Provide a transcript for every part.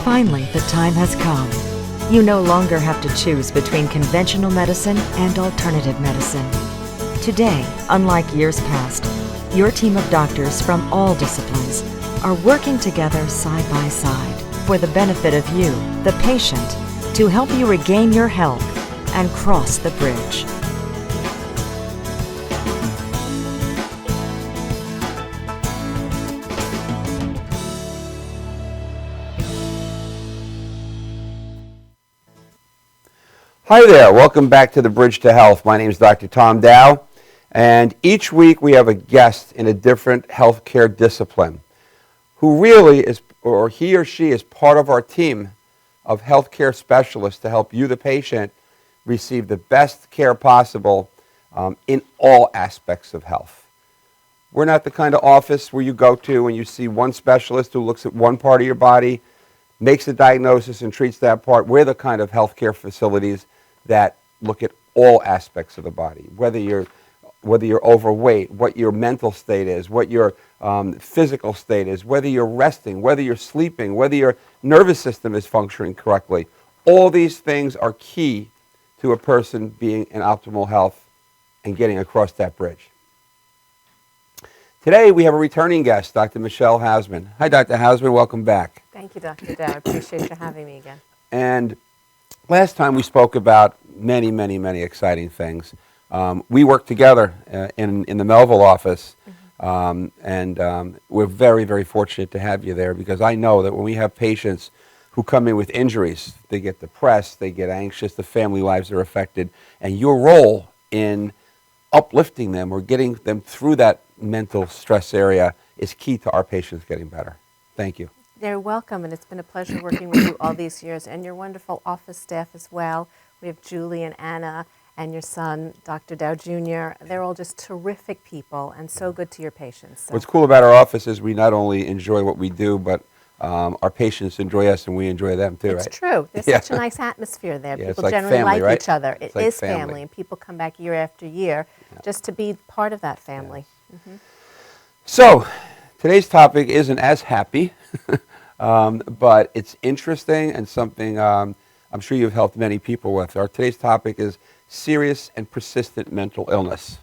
Finally, the time has come. You no longer have to choose between conventional medicine and alternative medicine. Today, unlike years past, your team of doctors from all disciplines are working together side by side for the benefit of you, the patient, to help you regain your health and cross the bridge. Hi there, welcome back to the Bridge to Health. My name is Dr. Tom Dow, and each week we have a guest in a different healthcare discipline who really is, or he or she is part of our team of healthcare specialists to help you, the patient, receive the best care possible in all aspects of health. We're not the kind of office where you go to and you see one specialist who looks at one part of your body, makes a diagnosis and treats that part. We're the kind of healthcare facilities that look at all aspects of the body, whether you're overweight, what your mental state is, what your physical state is, whether you're resting, whether you're sleeping, whether your nervous system is functioning correctly. All these things are key to a person being in optimal health and getting across that bridge. Today we have a returning guest, Dr. Michelle Hausman. Hi, Dr. Hausman. Welcome back. Thank you, Dr. Dow. I appreciate you having me again. And last time we spoke about many, many, many exciting things. We worked together in the Melville office, and we're very, very fortunate to have you there because I know that when we have patients who come in with injuries, they get depressed, they get anxious, the family lives are affected, and your role in uplifting them or getting them through that mental stress area is key to our patients getting better. Thank you. They're welcome, and it's been a pleasure working with you all these years, and your wonderful office staff as well. We have Julie and Anna and your son, Dr. Dow Jr. They're all just terrific people and so good to your patients. So. What's cool about our office is we not only enjoy what we do, but our patients enjoy us and we enjoy them too, right? It's true. There's such a nice atmosphere there. Yeah, People like generally family, like right? each other. It like is family, and people come back year after year just to be part of that family. Yes. So, today's topic isn't as happy, but it's interesting and something I'm sure you've helped many people with. Today's topic is serious and persistent mental illness.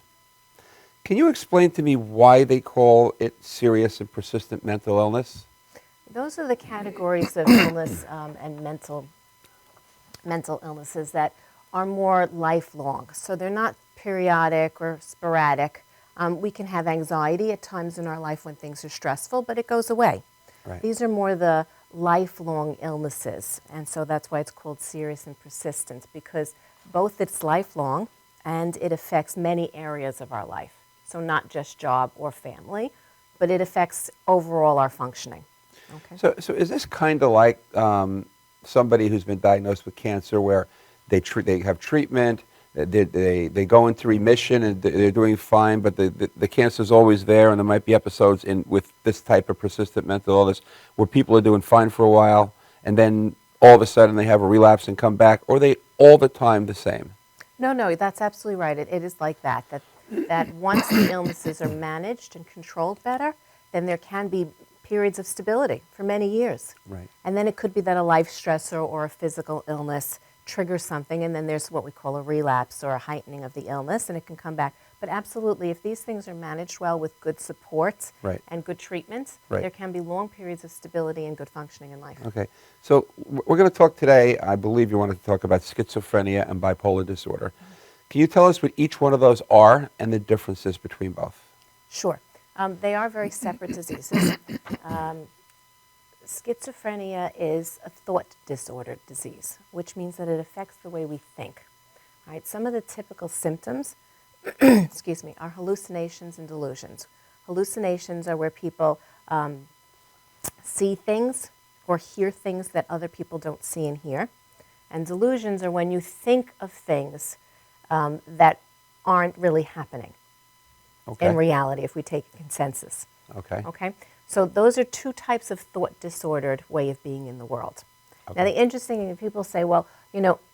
Can you explain to me why they call it serious and persistent mental illness? Those are the categories of illness and mental illnesses that are more lifelong. So they're not periodic or sporadic. We can have anxiety at times in our life when things are stressful, but it goes away. Right. These are more the lifelong illnesses, and so that's why it's called serious and persistent, because both it's lifelong and it affects many areas of our life. So not just job or family, but it affects overall our functioning. Okay. So is this kind of like somebody who's been diagnosed with cancer where they have treatment, they go into remission and they're doing fine, but the cancer's always there, and there might be episodes with this type of persistent mental illness where people are doing fine for a while and then all of a sudden they have a relapse and come back, or are they all the time the same? No, that's absolutely right. It is like that once the illnesses are managed and controlled better, then there can be periods of stability for many years. Right. And then it could be that a life stressor or a physical illness triggers something, and then there's what we call a relapse or a heightening of the illness, and it can come back. But absolutely, if these things are managed well with good support and good treatments, there can be long periods of stability and good functioning in life. Okay. So we're going to talk today, I believe you wanted to talk about schizophrenia and bipolar disorder. Can you tell us what each one of those are and the differences between both? Sure. They are very separate diseases. Schizophrenia is a thought disorder disease, which means that it affects the way we think. Right? Some of the typical symptoms are hallucinations and delusions. Hallucinations are where people see things or hear things that other people don't see and hear. And delusions are when you think of things that aren't really happening in reality, if we take a consensus. Okay? So those are two types of thought disordered way of being in the world. Okay. Now the interesting thing, people say, well,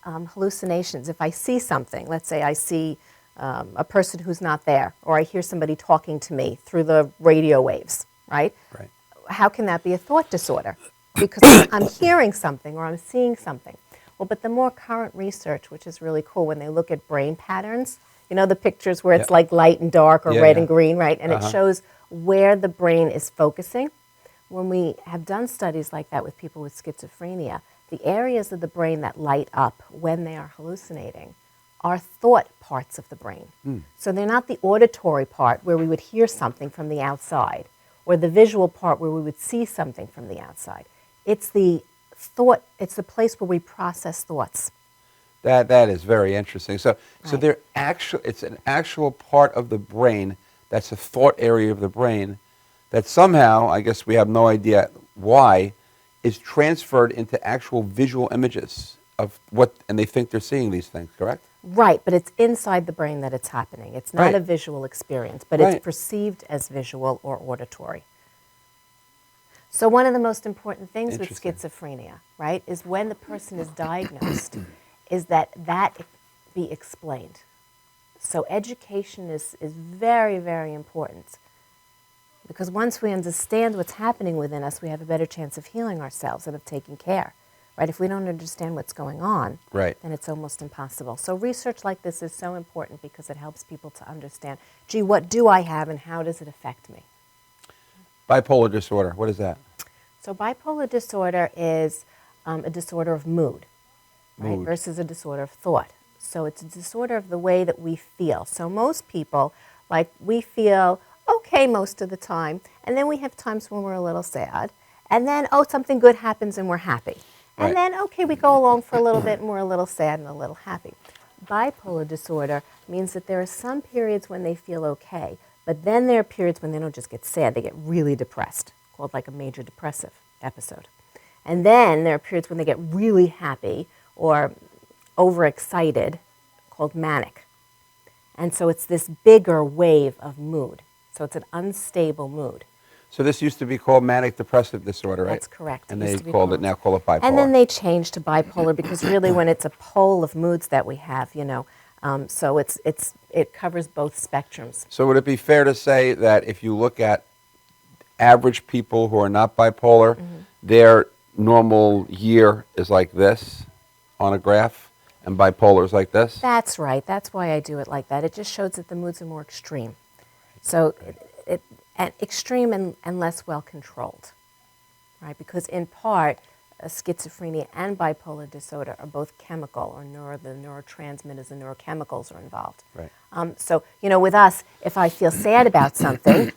hallucinations, if I see something, let's say I see a person who's not there, or I hear somebody talking to me through the radio waves, right? Right. How can that be a thought disorder? because I'm hearing something or I'm seeing something. Well, but the more current research, which is really cool, when they look at brain patterns, you know the pictures where it's Yep. like light and dark or Yeah, red yeah. and green, right? And it shows where the brain is focusing. When we have done studies like that with people with schizophrenia, the areas of the brain that light up when they are hallucinating are thought parts of the brain. So they're not the auditory part where we would hear something from the outside or the visual part where we would see something from the outside. It's the thought, it's the place where we process thoughts. That is very interesting. So Right. they're it's an actual part of the brain that's a thought area of the brain that somehow, I guess we have no idea why, is transferred into actual visual images of what, and they think they're seeing these things, correct? Right, but it's inside the brain that it's happening. It's not Right. a visual experience, but Right. it's perceived as visual or auditory. So one of the most important things with Interesting. schizophrenia, right, is when the person is diagnosed, is that be explained. So education is very, very important. Because once we understand what's happening within us, we have a better chance of healing ourselves and of taking care. Right? If we don't understand what's going on, Right. then it's almost impossible. So research like this is so important because it helps people to understand, gee, what do I have and how does it affect me? Bipolar disorder, what is that? So bipolar disorder is a disorder of mood, right, Mood. versus a disorder of thought. So it's a disorder of the way that we feel. So most people, like, we feel okay most of the time, and then we have times when we're a little sad, and then, oh, something good happens and we're happy. And Right. then, okay, we go along for a little bit and we're a little sad and a little happy. Bipolar disorder means that there are some periods when they feel okay, but then there are periods when they don't just get sad, they get really depressed, called like a major depressive episode. And then there are periods when they get really happy or overexcited, called manic. And so it's this bigger wave of mood. So it's an unstable mood. So this used to be called manic depressive disorder, right? That's correct. And It they used to be call it bipolar. And then they changed to bipolar because really when it's a pole of moods that we have, you know, so it covers both spectrums. So would it be fair to say that if you look at average people who are not bipolar, their normal year is like this on a graph, and bipolar is like this? That's right. That's why I do it like that. It just shows that the moods are more extreme. So extreme and less well controlled, right? Because in part, schizophrenia and bipolar disorder are both chemical, or the neurotransmitters and neurochemicals are involved. Right. So, you know, with us, if I feel sad about something,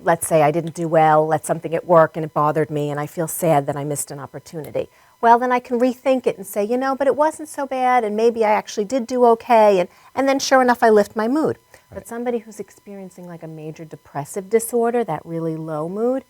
let's say I didn't do well at something at work and it bothered me and I feel sad that I missed an opportunity. Well, then I can rethink it and say, you know, but it wasn't so bad and maybe I actually did do okay. And then sure enough, I lift my mood. Right. But somebody who's experiencing like a major depressive disorder, that really low mood,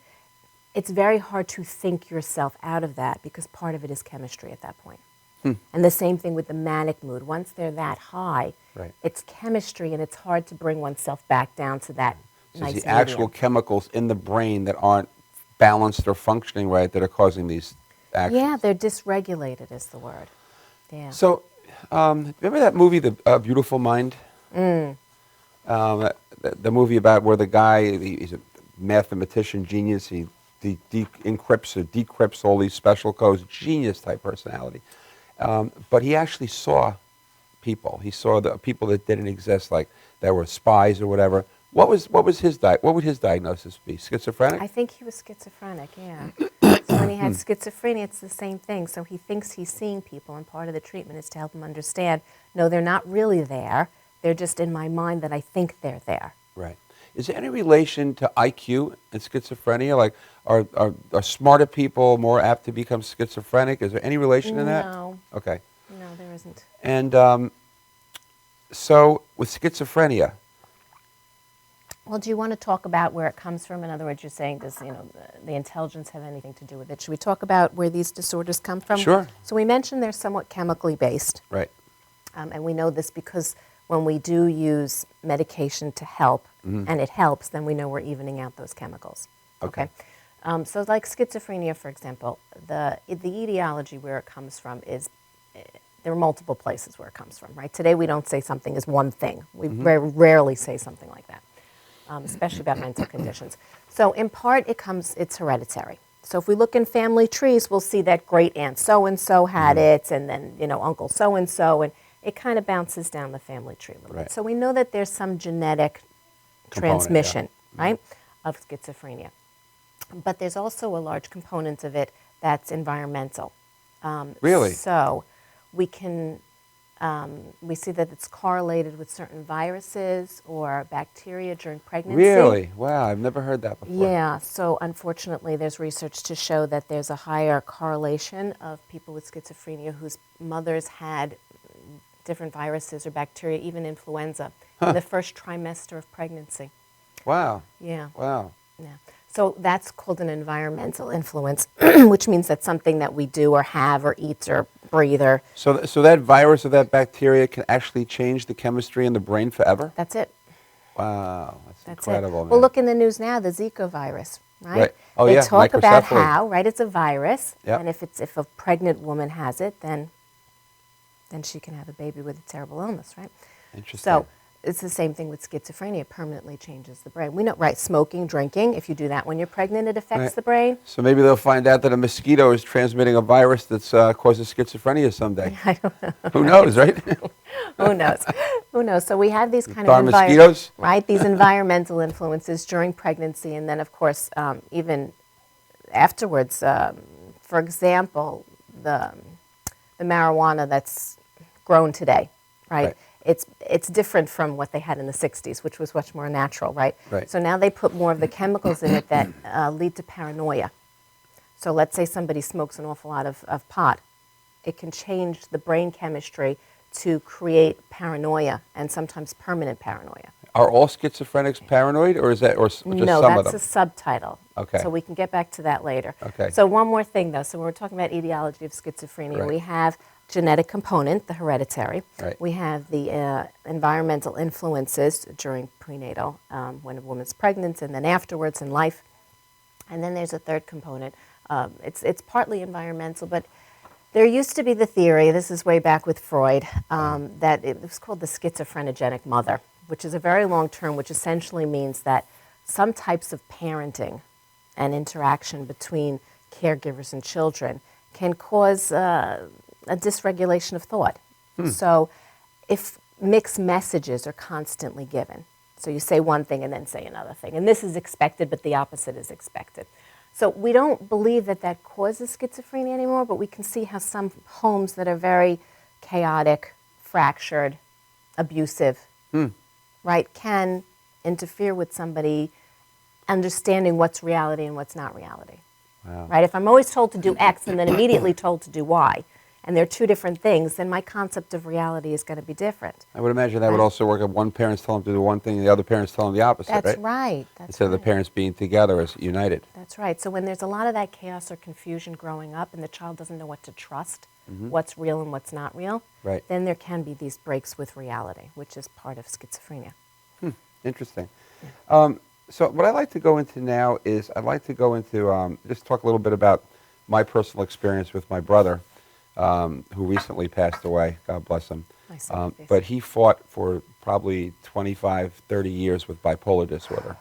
it's very hard to think yourself out of that because part of it is chemistry at that point. And the same thing with the manic mood. Once they're that high, Right. it's chemistry and it's hard to bring oneself back down to that So nice it's the actual medium. chemicals in the brain that aren't balanced or functioning right that are causing these actions. Yeah, they're dysregulated is the word. Yeah. So, remember that movie, The Beautiful Mind? The movie about where the guy, he's a mathematician genius, he encrypts or decrypts all these special codes, genius type personality. But he actually saw people. He saw the people that didn't exist, like that were spies or whatever. What would his diagnosis be? Schizophrenic? I think he was schizophrenic, yeah. So when he had schizophrenia, it's the same thing. So he thinks he's seeing people, and part of the treatment is to help him understand, no, they're not really there. They're just in my mind that I think they're there. Right. Is there any relation to IQ and schizophrenia? Like, are smarter people more apt to become schizophrenic? Is there any relation in that? No. Okay. No, there isn't. And so with schizophrenia, Well, do you want to talk about where it comes from? In other words, you're saying, does the intelligence have anything to do with it? Should we talk about where these disorders come from? Sure. So we mentioned they're somewhat chemically based, right? and we know this because when we do use medication to help, and it helps, then we know we're evening out those chemicals. Okay. So like schizophrenia, for example, the etiology where it comes from is, there are multiple places where it comes from, right? Today we don't say something is one thing. We rarely say something like that. Especially about mental conditions. So in part it's hereditary. So if we look in family trees, we'll see that great aunt so-and-so had it, and then, uncle so-and-so, and it kind of bounces down the family tree a little Right. bit. So we know that there's some genetic Component, transmission, right, of schizophrenia. But there's also a large component of it that's environmental. Really? So we see that it's correlated with certain viruses or bacteria during pregnancy. Really? Wow, I've never heard that before. Yeah, so unfortunately there's research to show that there's a higher correlation of people with schizophrenia whose mothers had different viruses or bacteria, even influenza, in the first trimester of pregnancy. Wow. Yeah. Wow. Yeah. So that's called an environmental influence, which means that's something that we do or have or eat or breathe or So that virus or that bacteria can actually change the chemistry in the brain forever? that's it. Wow, that's That's incredible, it. man. Well, look in the news now, the Zika virus, right? Right. Oh, they yeah, talk about microcephaly. how, right, it's a virus, Yep. and if a pregnant woman has it, then she can have a baby with a terrible illness, right? Interesting. So it's the same thing with schizophrenia. It permanently changes the brain. We know, right, smoking, drinking, if you do that when you're pregnant, it affects Right. the brain. So maybe they'll find out that a mosquito is transmitting a virus that causes schizophrenia someday. I don't know. Who knows, right? Who knows? Who knows? So we have these kind Darn of mosquitoes? right? These environmental influences during pregnancy, and then of course even afterwards. For example, the marijuana that's grown today, right? It's different from what they had in the 60s, which was much more natural, right? Right. So now they put more of the chemicals in it that lead to paranoia. So let's say somebody smokes an awful lot of pot. It can change the brain chemistry to create paranoia and sometimes permanent paranoia. Are all schizophrenics paranoid, or is that, or just No, some of that's them? a subtitle. Okay. So we can get back to that later. Okay. So one more thing, though. So when we're talking about etiology of schizophrenia, Right. we have genetic component, the hereditary. Right. We have the environmental influences during prenatal, when a woman's pregnant, and then afterwards in life. And then there's a third component. It's partly environmental, but there used to be the theory, this is way back with Freud, that it was called the schizophrenogenic mother, which is a very long term, which essentially means that some types of parenting and interaction between caregivers and children can cause a dysregulation of thought. So if mixed messages are constantly given, so you say one thing and then say another thing, and this is expected, but the opposite is expected. So we don't believe that that causes schizophrenia anymore, but we can see how some homes that are very chaotic, fractured, abusive, right, can interfere with somebody understanding what's reality and what's not reality. Wow. Right? If I'm always told to do X and then immediately told to do Y, and they're two different things, then my concept of reality is going to be different. I would imagine that would also work if one parent's telling them to do one thing and the other parent's telling them the opposite, That's right? right. That's Instead of the right. parents being together as united. That's right. So when there's a lot of that chaos or confusion growing up and the child doesn't know what to trust, what's real and what's not real, Right. then there can be these breaks with reality, which is part of schizophrenia. Interesting. So what I'd like to go into now is I'd like to go into just talk a little bit about my personal experience with my brother, who recently passed away. God bless him. My sympathies. But he fought for probably 25, 30 years with bipolar disorder.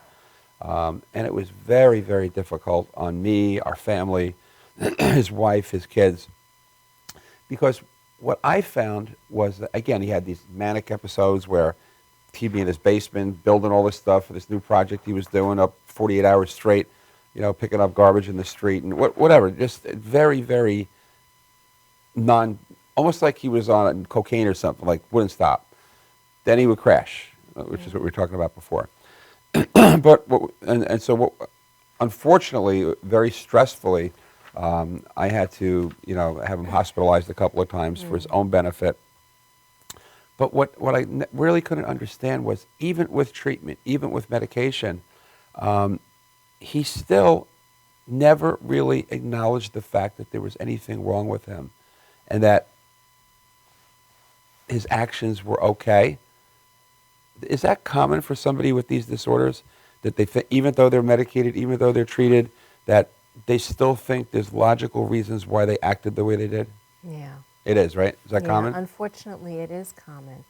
And it was very, very difficult on me, our family, his wife, his kids. Because what I found was that, again, he had these manic episodes where he'd be in his basement building all this stuff for this new project he was doing up 48 hours straight, picking up garbage in the street and whatever. Just very, very almost like he was on cocaine or something, like wouldn't stop. Then he would crash, which is what we were talking about before. Unfortunately, very stressfully, I had to, have him hospitalized a couple of times for his own benefit. But what I really couldn't understand was, even with treatment, even with medication, he still never really acknowledged the fact that there was anything wrong with him and that his actions were okay. Is that common for somebody with these disorders, that they think, even though they're medicated, even though they're treated, that they still think there's logical reasons why they acted the way they did? Yeah. It is, right? Is that Yeah, common? unfortunately, it is common.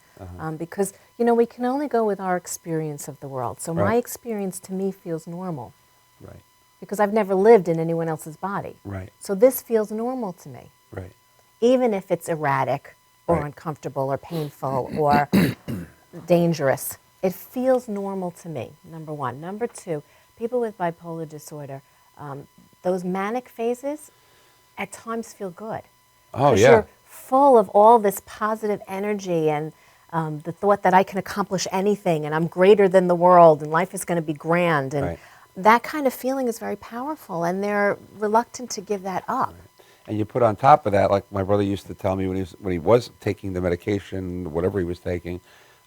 Because, we can only go with our experience of the world. So my Right. experience to me feels normal. Right. because I've never lived in anyone else's body. Right. So this feels normal to me, Right. even if it's erratic or Right. uncomfortable or painful or dangerous. It feels normal to me, number one. Number two, people with bipolar disorder, those manic phases at times feel good. Oh, Because yeah. you're full of all this positive energy and the thought that I can accomplish anything and I'm greater than the world and life is going to be grand. And Right. that kind of feeling is very powerful, and they're reluctant to give that up. And you put on top of that, like my brother used to tell me when he was taking the medication, whatever he was taking,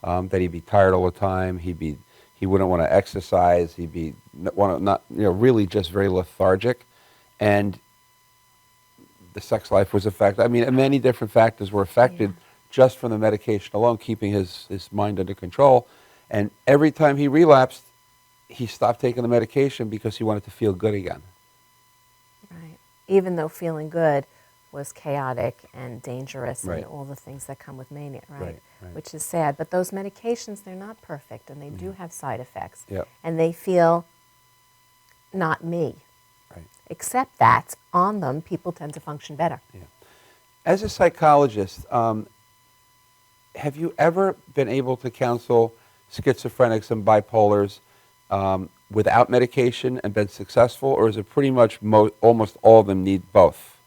that he'd be tired all the time. He wouldn't want to exercise. He'd be really just very lethargic, and the sex life was affected. I mean, many different factors were affected just from the medication alone, keeping his mind under control. And every time he relapsed, he stopped taking the medication because he wanted to feel good again. Right. Even though feeling good was chaotic and dangerous Right. and all the things that come with mania, right? Right, right. Which is sad. But those medications, they're not perfect, and they do have side effects. Yep. And they feel not me. Right. Except that on them, people tend to function better. Yeah. As a psychologist, have you ever been able to counsel schizophrenics and bipolars without medication and been successful, or is it pretty much almost all of them need both?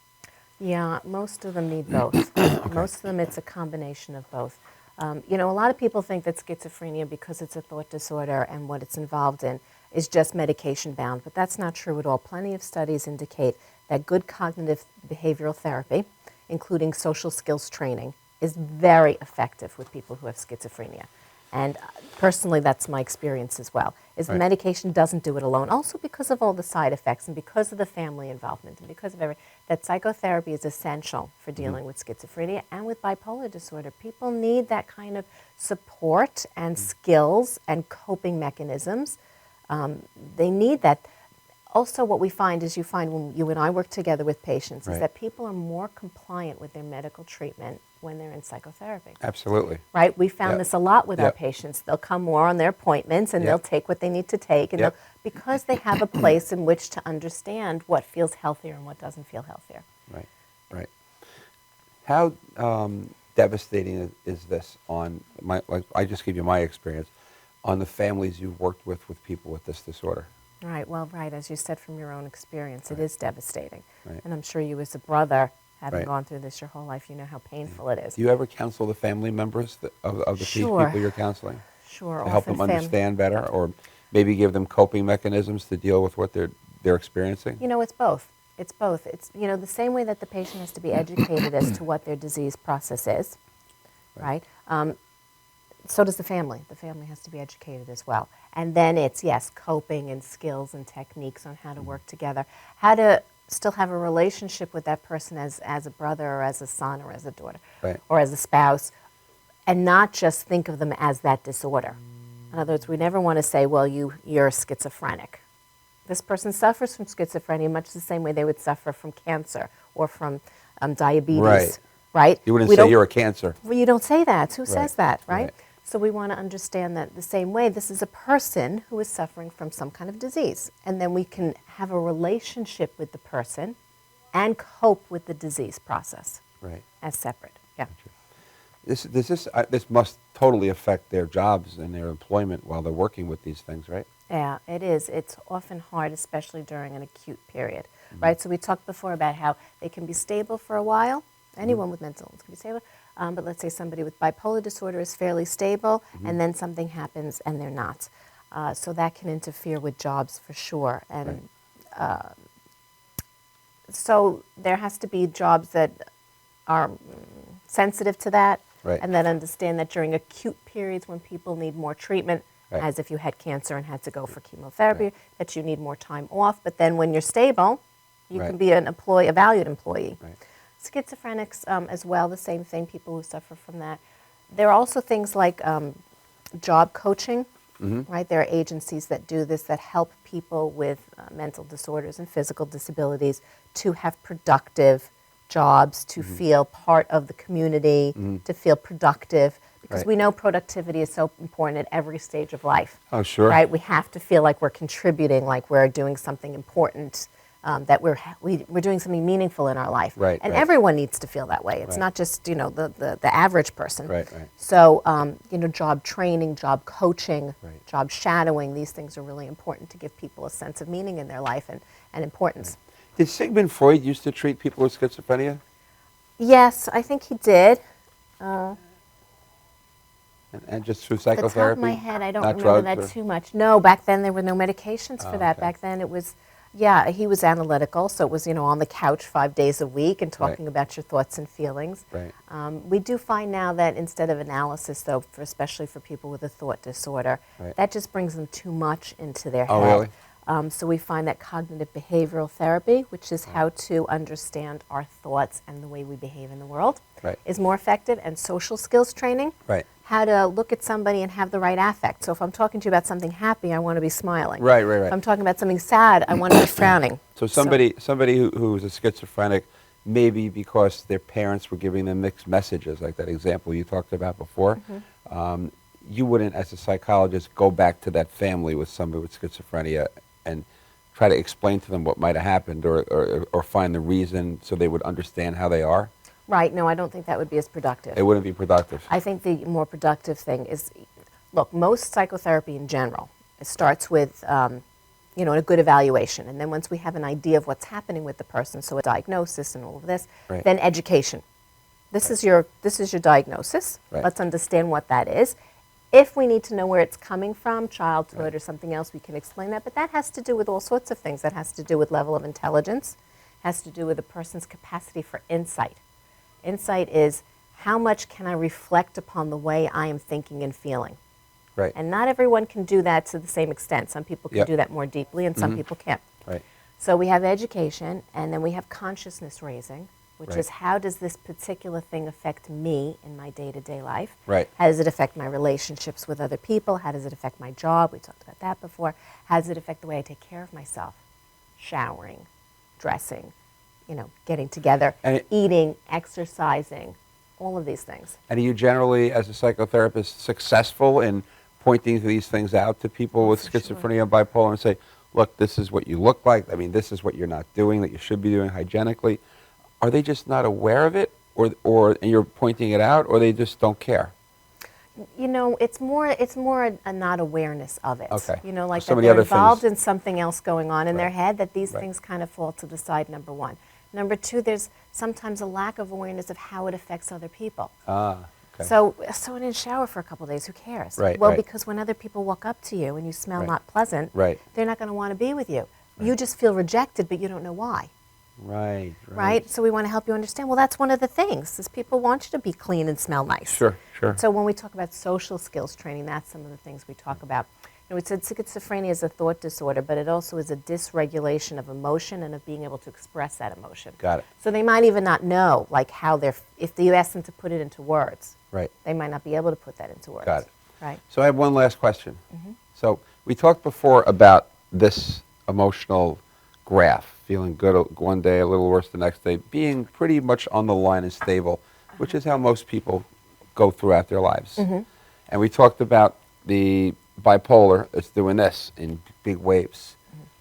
Yeah, most of them need both. Most of them, it's a combination of both. A lot of people think that schizophrenia, because it's a thought disorder and what it's involved in, is just medication bound, but that's not true at all. Plenty of studies indicate that good cognitive behavioral therapy, including social skills training, is very effective with people who have schizophrenia. And personally, that's my experience as well, is the Right. medication doesn't do it alone. Also because of all the side effects and because of the family involvement and because of everything, that psychotherapy is essential for dealing with schizophrenia and with bipolar disorder. People need that kind of support and skills and coping mechanisms. They need that. Also, what we find is when you and I work together with patients Right. is that people are more compliant with their medical treatment when they're in psychotherapy. Absolutely. Right? We found Yep. this a lot with our Yep. patients. They'll come more on their appointments and Yep. they'll take what they need to take, and Yep. because they have a place in which to understand what feels healthier and what doesn't feel healthier. Right, right. How devastating is this on I just gave you my experience, on the families you've worked with people with this disorder? Right. Well, right. As you said from your own experience, Right. it is devastating. Right. And I'm sure you as a brother, having Right. gone through this your whole life, you know how painful it is. Do you ever counsel the family members of the Sure. people you're counseling Sure. to help them understand better, or maybe give them coping mechanisms to deal with what they're experiencing? It's both. It's both. It's, the same way that the patient has to be educated as to what their disease process is, right? So does the family. The family has to be educated as well. And then it's, yes, coping and skills and techniques on how to work together, how to still have a relationship with that person as a brother or as a son or as a daughter Right. or as a spouse, and not just think of them as that disorder. In other words, we never want to say, well, you're schizophrenic. This person suffers from schizophrenia much the same way they would suffer from cancer or from diabetes, right? You wouldn't We say don't- you're a cancer. Well, you don't say that. Who Right, says that, right? right. So we want to understand that the same way, this is a person who is suffering from some kind of disease. And then we can have a relationship with the person and cope with the disease process Right. as separate. Yeah. This must totally affect their jobs and their employment while they're working with these things, right? Yeah, it is. It's often hard, especially during an acute period, right? So we talked before about how they can be stable for a while. Anyone with mental illness can be stable. But let's say somebody with bipolar disorder is fairly stable, and then something happens and they're not. So that can interfere with jobs for sure. And so there has to be jobs that are sensitive to that, Right. and that understand that during acute periods when people need more treatment, Right. as if you had cancer and had to go for chemotherapy, Right. that you need more time off. But then when you're stable, you Right. can be a valued employee. Right. Schizophrenics as well, the same thing, people who suffer from that. There are also things like job coaching, right? There are agencies that do this that help people with mental disorders and physical disabilities to have productive jobs, to feel part of the community, to feel productive. because Right. we know productivity is so important at every stage of life. Oh, sure. Right? We have to feel like we're contributing, like we're doing something important, that we're doing something meaningful in our life. Right, and right. everyone needs to feel that way. It's Right. not just, the average person. Right, right. So, job training, job coaching, Right. job shadowing, these things are really important to give people a sense of meaning in their life and importance. Did Sigmund Freud used to treat people with schizophrenia? Yes, I think he did. And just through Off the psychotherapy? top of my head, I don't Not remember drugs that or- too much. No, back then there were no medications for Oh, that. okay. Back then it was, he was analytical, so it was, on the couch 5 days a week and talking Right. about your thoughts and feelings. Right. We do find now that instead of analysis, though, especially for people with a thought disorder, Right. that just brings them too much into their Oh, head. really? So we find that cognitive behavioral therapy, which is how to understand our thoughts and the way we behave in the world, Right. is more effective. And social skills training, Right. how to look at somebody and have the right affect. So if I'm talking to you about something happy, I want to be smiling. Right, right, right. If I'm talking about something sad, I want to be frowning. So somebody who's a schizophrenic, maybe because their parents were giving them mixed messages, like that example you talked about before, you wouldn't, as a psychologist, go back to that family with somebody with schizophrenia and try to explain to them what might have happened or find the reason so they would understand how they are? Right, no, I don't think that would be as productive. It wouldn't be productive. I think the more productive thing is, look, most psychotherapy in general, it starts with, a good evaluation. And then once we have an idea of what's happening with the person, so a diagnosis and all of this, Right. then education. This is your diagnosis. Right. Let's understand what that is. If we need to know where it's coming from, childhood Right. or something else, we can explain that. But that has to do with all sorts of things. That has to do with level of intelligence, has to do with a person's capacity for insight. Insight is how much can I reflect upon the way I am thinking and feeling. Right. And not everyone can do that to the same extent. Some people can Yep. do that more deeply and some people can't. Right. So we have education, and then we have consciousness raising, which Right. is how does this particular thing affect me in my day-to-day life? Right. How does it affect my relationships with other people? How does it affect my job? We talked about that before. How does it affect the way I take care of myself? Showering, dressing, getting together, And eating, exercising, all of these things. And are you generally, as a psychotherapist, successful in pointing these things out to people with For sure. schizophrenia and bipolar and say, look, this is what you look like. I mean, this is what you're not doing that you should be doing hygienically. Are they just not aware of it, or and you're pointing it out, or they just don't care? It's more a not awareness of it. Okay. Like Some that of the they're other involved things. in something else going on in their Right. head, that these Right. things kind of fall to the side, number one. Number two, there's sometimes a lack of awareness of how it affects other people. Ah, okay. So I didn't shower for a couple of days, who cares? Right, Well, right. because when other people walk up to you and you smell Right. not pleasant, Right. they're not going to want to be with you. You just feel rejected, but you don't know why. Right, Right? So we want to help you understand, well, that's one of the things, is people want you to be clean and smell nice. Sure, sure. So when we talk about social skills training, that's some of the things we talk about. We said schizophrenia is a thought disorder, but it also is a dysregulation of emotion and of being able to express that emotion. Got it. So they might even not know, like, how if you ask them to put it into words, Right. they might not be able to put that into words. Got it. Right. So I have one last question. So we talked before about this emotional graph, feeling good one day, a little worse the next day, being pretty much on the line and stable, which is how most people go throughout their lives. And we talked about the bipolar is doing this in big waves.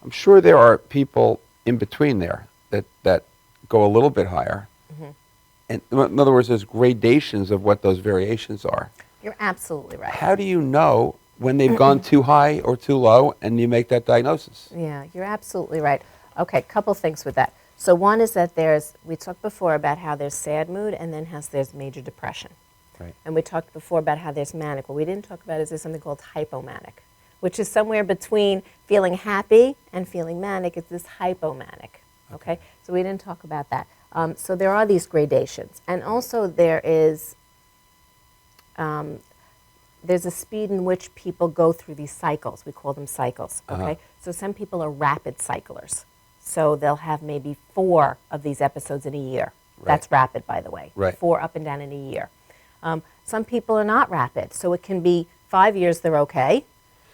I'm sure there are people in between there that go a little bit higher. And in other words, there's gradations of what those variations are. You're absolutely right. How do you know when they've gone too high or too low, and you make that diagnosis? Yeah, you're absolutely right. Okay, couple things with that. So one is that we talked before about how there's sad mood and then there's major depression. Right. And we talked before about how there's manic. What we didn't talk about is there's something called hypomanic, which is somewhere between feeling happy and feeling manic. It's this hypomanic. Okay? So we didn't talk about that. So there are these gradations. And also there's a speed in which people go through these cycles. We call them cycles. Okay? So some people are rapid cyclers. So they'll have maybe 4 of these episodes in a year. Right. That's rapid, by the way. Right. 4 up and down in a year. Some people are not rapid, so it can be 5 years they're okay,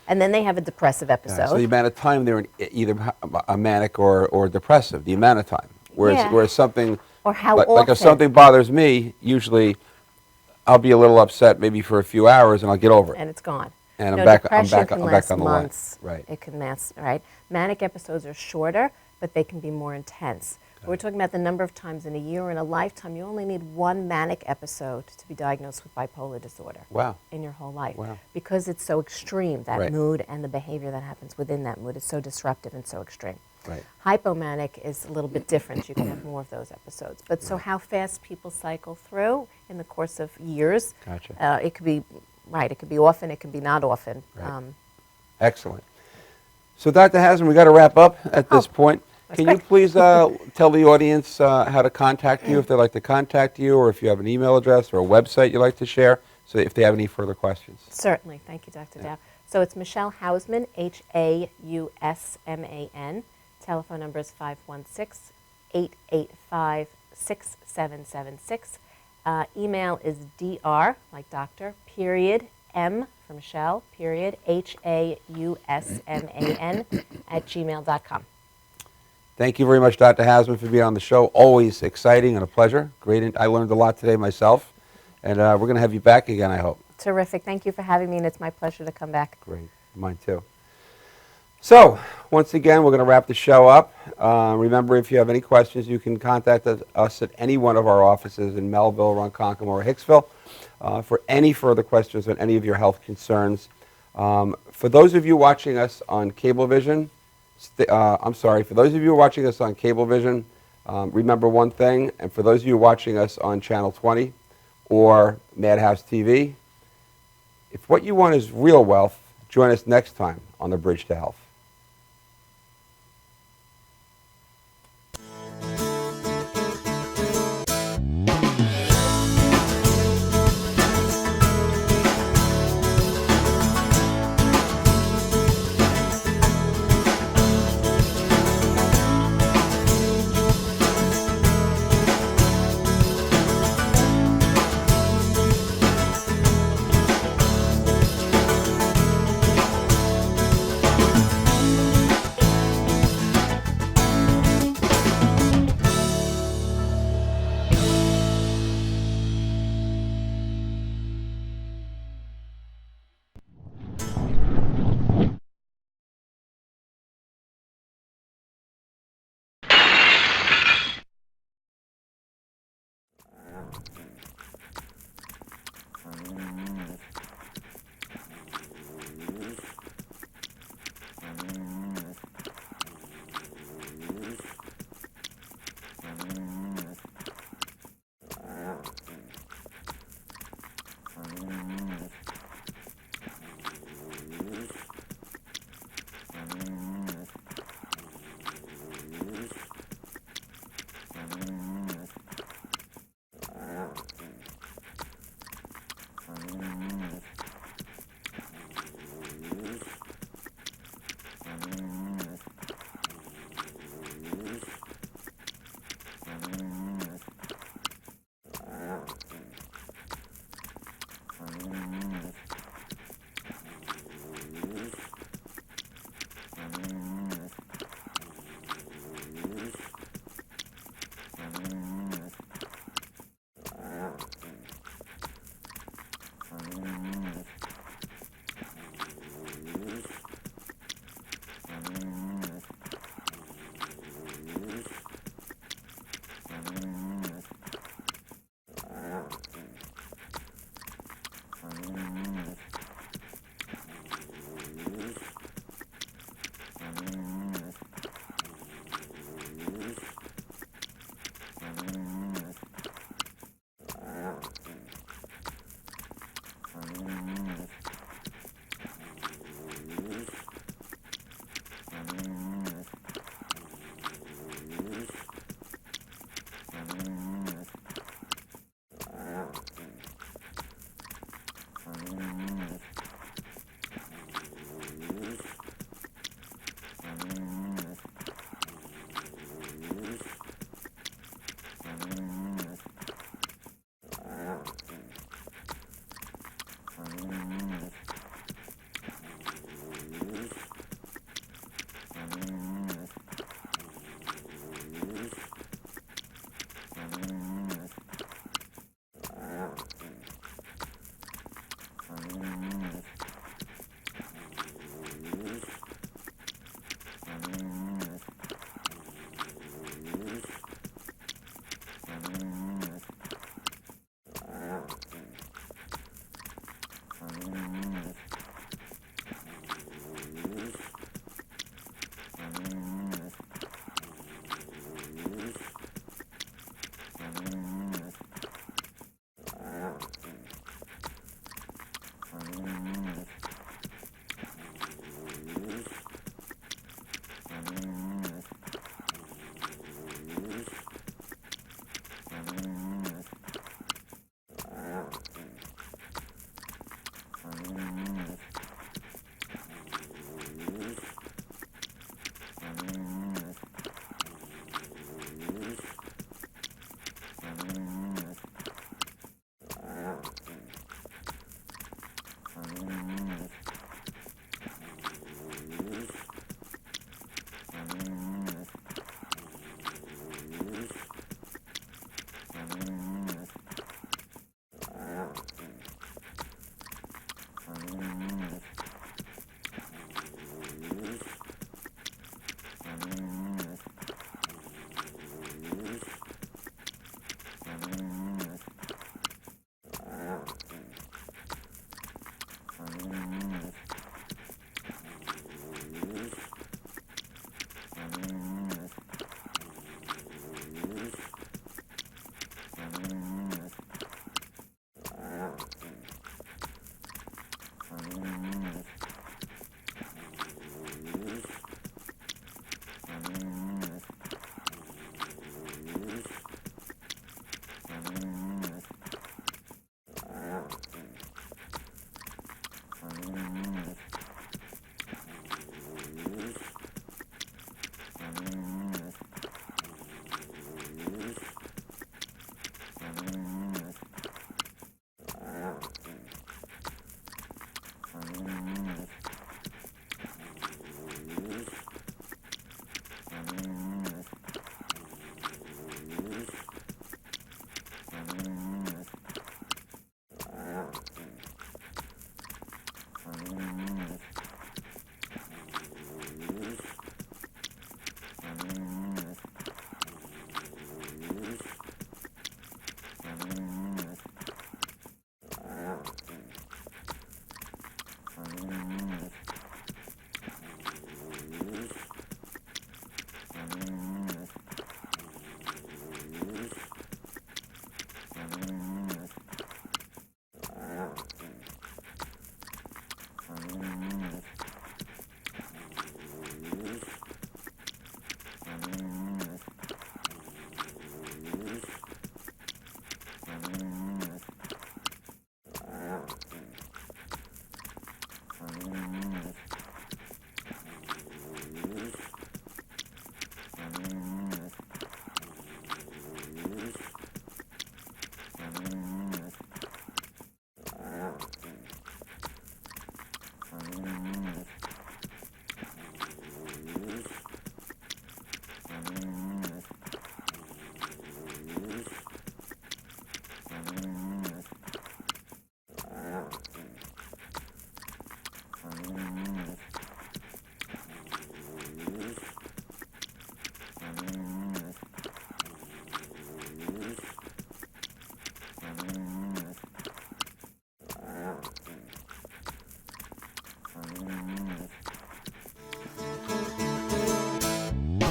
and then they have a depressive episode. So the amount of time they're in either a manic or depressive, the amount of time. Whereas Yeah. whereas something, Or how like often. if something bothers me, usually I'll be a little upset maybe for a few hours, and I'll get over it. And it's gone. And No, I'm back depression can on last the line. months. Right. It can last, right? Manic episodes are shorter, but they can be more intense. We're talking about the number of times in a year or in a lifetime. You only need one manic episode to be diagnosed with bipolar disorder. Wow. In your whole life. Wow. Because it's so extreme, that Right. mood and the behavior that happens within that mood is so disruptive and so extreme. Right. Hypomanic is a little bit different. You can have more of those episodes. But so how fast people cycle through in the course of years, Gotcha. it could be, right, it could be often, it can be not often. Right. Excellent. So, Dr. Hasman, we got to wrap up at this point. Can you please tell the audience how to contact you if they'd like to contact you, or if you have an email address or a website you'd like to share, so if they have any further questions? Certainly. Thank you, Dr. Dow. So it's Michelle Hausman, Hausman. Telephone number is 516-885-6776. Email is dr, like doctor, period, M for Michelle, period, Hausman @gmail.com. Thank you very much, Dr. Hasman, for being on the show. Always exciting and a pleasure. Great. I learned a lot today myself, and we're going to have you back again, I hope. Terrific. Thank you for having me, and it's my pleasure to come back. Great. Mine too. So, once again, we're going to wrap the show up. Remember, if you have any questions, you can contact us at any one of our offices in Melville, Ronkonkoma, or Hicksville for any further questions on any of your health concerns. For those of you watching us on Cablevision, for those of you watching us on Cablevision, remember one thing, and for those of you watching us on Channel 20 or Madhousetv, if what you want is real wealth, join us next time on The Bridge to Health.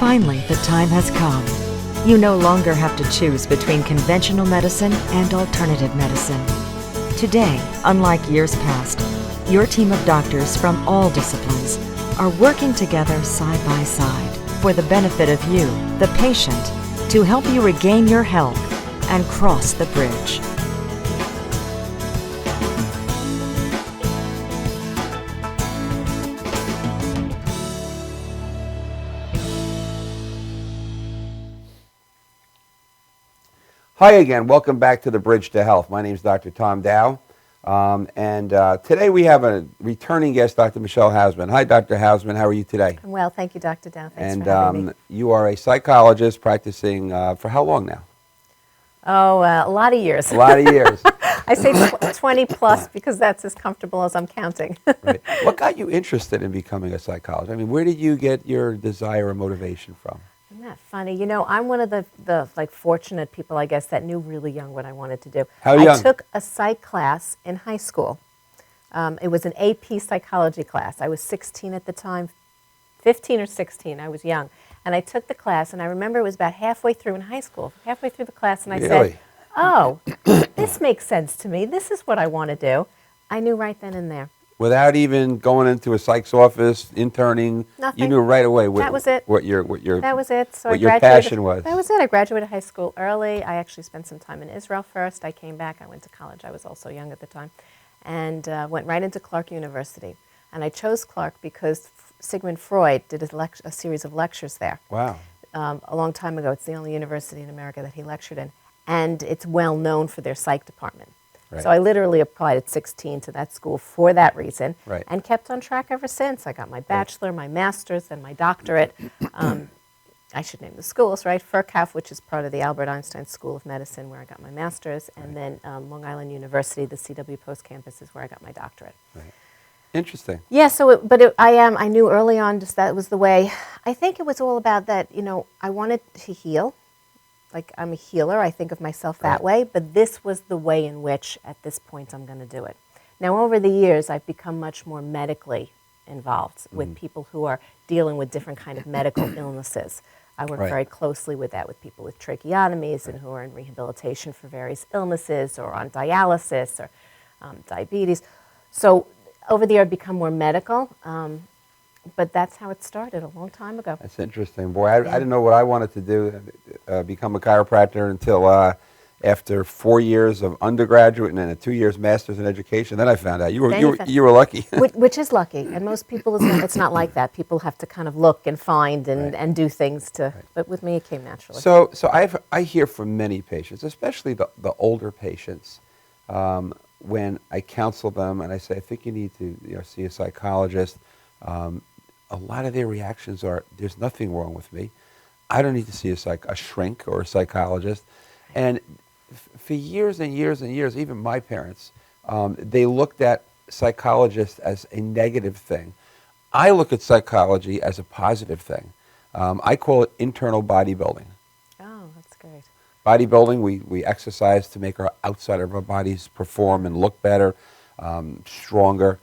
Finally, the time has come. You no longer have to choose between conventional medicine and alternative medicine. Today, unlike years past, your team of doctors from all disciplines are working together side by side for the benefit of you, the patient, to help you regain your health and cross the bridge. Hi again. Welcome back to the Bridge to Health. My name is Dr. Tom Dow. Today we have a returning guest, Dr. Michelle Hausman. Hi, Dr. Hausman. How are you today? I'm well, thank you, Dr. Dow. Thanks for having me. You are a psychologist practicing for how long now? Oh, a lot of years. A lot of years. I say 20 plus because that's as comfortable as I'm counting. Right. What got you interested in becoming a psychologist? I mean, where did you get your desire or motivation from? Isn't that funny? You know, I'm one of the fortunate people, I guess, that knew really young what I wanted to do. How young? I took a psych class in high school. It was an AP psychology class. I was 16 at the time, 15 or 16. I was young. And I took the class, and I remember it was about halfway through in high school, halfway through the class, and I said, oh, this makes sense to me. This is what I want to do. I knew right then and there. Without even going into a psych's office, interning, Nothing. You knew right away That was it. what your That was it. So what I your graduated, passion was. That was it. I graduated high school early. I actually spent some time in Israel first. I came back. I went to college. I was also young at the time. And went right into Clark University. And I chose Clark because Sigmund Freud did a series of lectures there. Wow. A long time ago. It's the only university in America that he lectured in. And it's well known for their psych department. Right. So I literally applied at 16 to that school for that reason, right. and kept on track ever since. I got my bachelor, my master's, and my doctorate. I should name the schools, right? Furkauf, which is part of the Albert Einstein School of Medicine, where I got my master's, and then Long Island University, the CW Post Campus, is where I got my doctorate. Right. Interesting. Yeah, I knew early on just that was the way. I think it was all about that, you know, I wanted to heal. Like, I'm a healer, I think of myself that way, but this was the way in which, at this point, I'm going to do it. Now, over the years, I've become much more medically involved with people who are dealing with different kind of medical illnesses. I work very closely with that, with people with tracheotomies and who are in rehabilitation for various illnesses or on dialysis or diabetes. So, over the year, I've become more medical. But that's how it started a long time ago. That's interesting. Boy, I didn't know what I wanted to do, become a chiropractor until after 4 years of undergraduate and then a 2 years master's in education. Then I found out you were lucky. Which is lucky. And most people, it's not like that. People have to kind of look and find and do things to, but with me it came naturally. So I hear from many patients, especially the older patients, when I counsel them and I say, I think you need to see a psychologist. A lot of their reactions are, there's nothing wrong with me. I don't need to see a shrink or a psychologist. And for years and years and years, even my parents, they looked at psychologists as a negative thing. I look at psychology as a positive thing. I call it internal bodybuilding. Oh, that's great. Bodybuilding, we exercise to make our outside of our bodies perform and look better, stronger.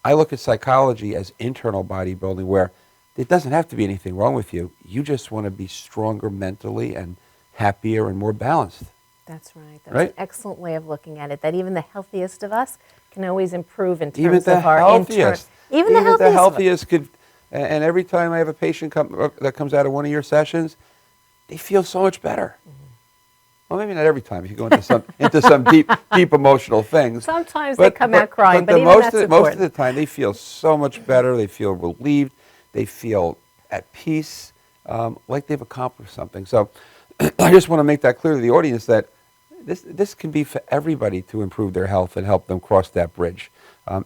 I look at psychology as internal bodybuilding, where there doesn't have to be anything wrong with you. You just want to be stronger mentally and happier and more balanced. That's right. That's an excellent way of looking at it, that even the healthiest of us can always improve in terms of our internal. Even the healthiest could, and every time I have a patient that comes out of one of your sessions, they feel so much better. Well, maybe not every time if you go into some deep emotional things. Sometimes they come out crying, but even most of the time they feel so much better. They feel relieved. They feel at peace, like they've accomplished something. So I just want to make that clear to the audience that this can be for everybody to improve their health and help them cross that bridge